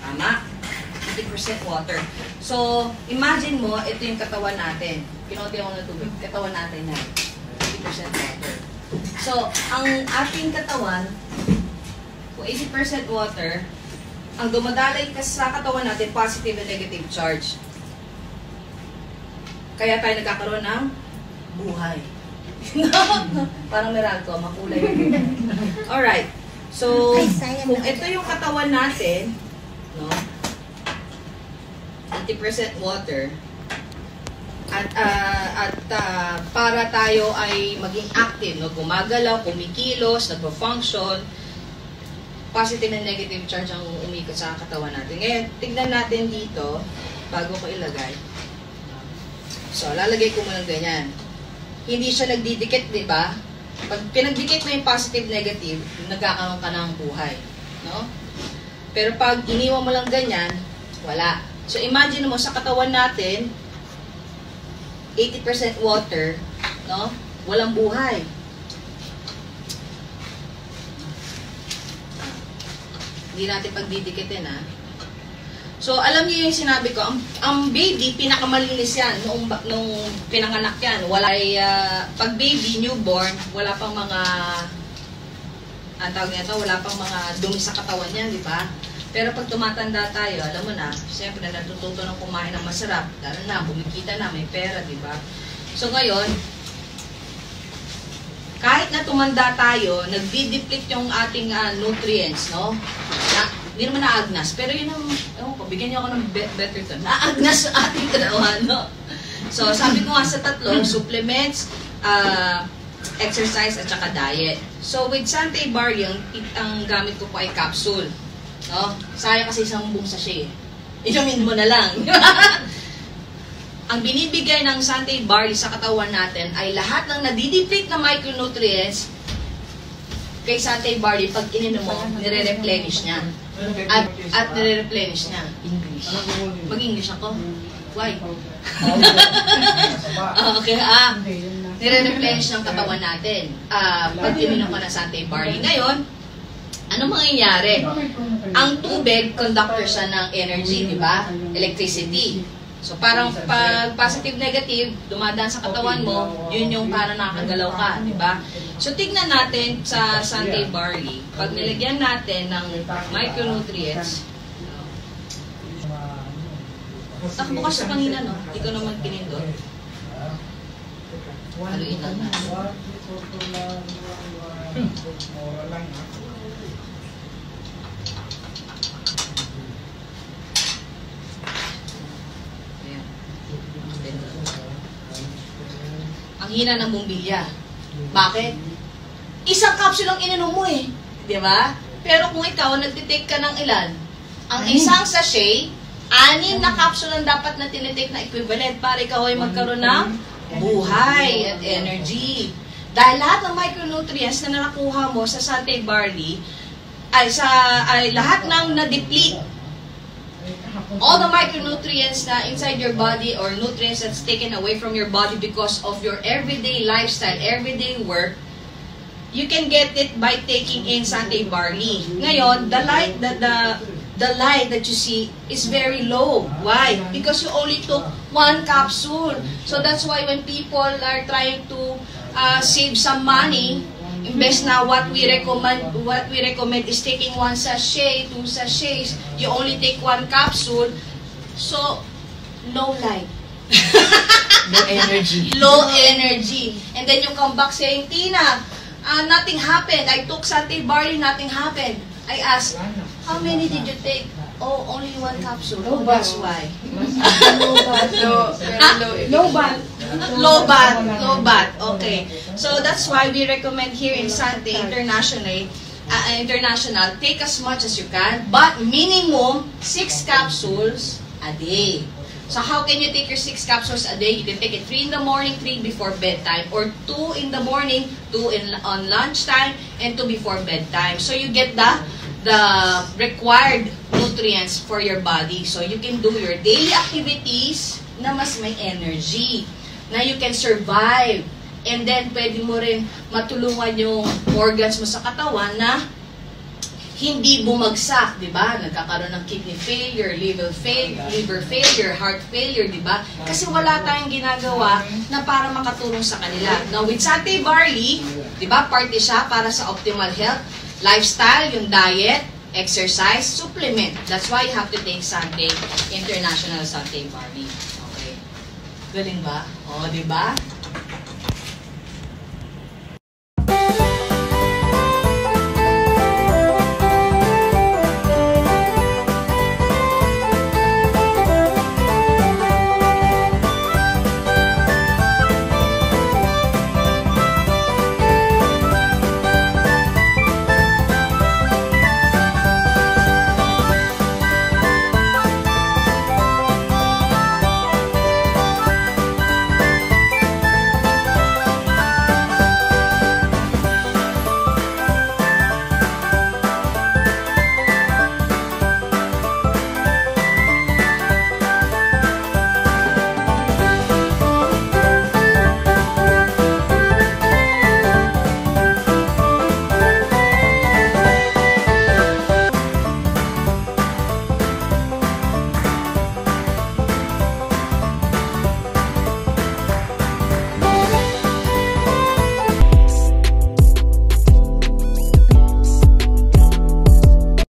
Tama? 80% water. So, imagine mo, ito yung katawan natin. Pinoti ako ng tubig. Katawan natin yan. 80% water. So, ang ating katawan, kung 80% water, ang dumadalay kasi sa katawan natin, positive and negative charge. Kaya tayo nagkakaroon ng buhay. Parang Meralco, makulay. Alright. So, kung ito yung katawan natin, no? 80% water, at para tayo ay maging active, no? Gumagalaw, kumikilos, nagpo-function, positive and negative charge ang umikot sa katawan natin. Ngayon, tignan natin dito, bago ko ilagay. So, lalagay ko muna ganyan. Hindi siya nagdidikit, di ba? Pag pinagdikit mo yung positive, negative, nagkakaroon ka ng buhay. No? Pero pag iniwan mo lang ganyan, wala. So, imagine mo sa katawan natin, 80% water, no? Walang buhay. Hindi natin pagdidikitin, ha? So, alam niyo yung sinabi ko, ang baby, pinakamalinis yan nung pinanganak yan. Wala, pag baby, newborn, wala pang mga, ang tawag nito, wala pang mga dumi sa katawan yan, di ba? Pero pag tumatanda tayo, alam mo na, siyempre natututo ng kumain ng masarap, lalo na, bumikita na, may pera, di ba? So, ngayon, kahit na tumanda tayo, nagdi-deplete yung ating nutrients, no? Hindi naman naagnas, pero yun ang, bigyan niyo ako ng better term, naagnas sa ating katawan, no? So, sabi ko nga sa tatlo, supplements, exercise, at saka diet. So, with Sante Barley, ang gamit ko po ay capsule, no? Sayang kasi isang buong sachet. Inumin mo na lang. Ang binibigay ng Sante Barley sa katawan natin ay lahat ng nadideplete na micronutrients kay Sante Barley, pag ininom mo, nire-replenish niya. At nire-replenish niya. English. Mag-English ako? Why? Okay, nire-replenish ng katawan natin. Pag ininom ko ng Sante Barley. Ngayon, ano mangyayari? Ang tubig, conductor siya ng energy, di ba? Electricity. So, parang pag positive-negative, dumadaan sa katawan mo, yun yung parang nakagalaw ka, di ba? So, tignan natin sa Sante Barley. Pag nilagyan natin ng micronutrients, bukas sa kanina, no? Hindi ko naman pinindot. Haluin lang natin. Ang hina ng bumbilya. Bakit? Isang capsule ang ininom mo eh. Di ba? Pero kung ikaw, nagtitake ka ng ilan? Ang isang sachet, 6 na capsule ang dapat na tinitake na equivalent para ikaw ay magkaroon ng buhay at energy. Dahil lahat ng micronutrients na nakuha mo sa Sante Barley, ay lahat ng na-deplete. All the micronutrients na inside your body or nutrients that's taken away from your body because of your everyday lifestyle, everyday work, you can get it by taking in Sante Barley. Ngayon, the light that you see is very low. Why? Because you only took 1 capsule. So that's why when people are trying to save some money, imbes na what we recommend is taking 1 sachet, 2 sachets, you only take 1 capsule, so low light. Low energy. Low energy. And then you come back saying, Tina, nothing happened. I took Sante Barley, nothing happened. I asked, how many did you take? Oh, only 1 capsule. Oh, that's why. Low bat. Okay. So that's why we recommend here in Sante International, take as much as you can, but minimum 6 capsules a day. So how can you take your 6 capsules a day? You can take it 3 in the morning, 3 before bedtime, or 2 in the morning, 2 on lunchtime, and 2 before bedtime. So you get the required nutrients for your body. So you can do your daily activities na mas may energy, na you can survive. And then pwede mo rin matulungan yung organs mo sa katawan na hindi bumagsak, di ba? Nagkakaroon ng kidney failure, liver failure, heart failure, di ba? Kasi wala tayong ginagawa na para makatulong sa kanila. Now, with Sante Barley, di ba, party siya para sa optimal health, lifestyle, yung diet, exercise, supplement. That's why you have to take Sante International Sante Barley. Okay. Galing ba? O, di ba?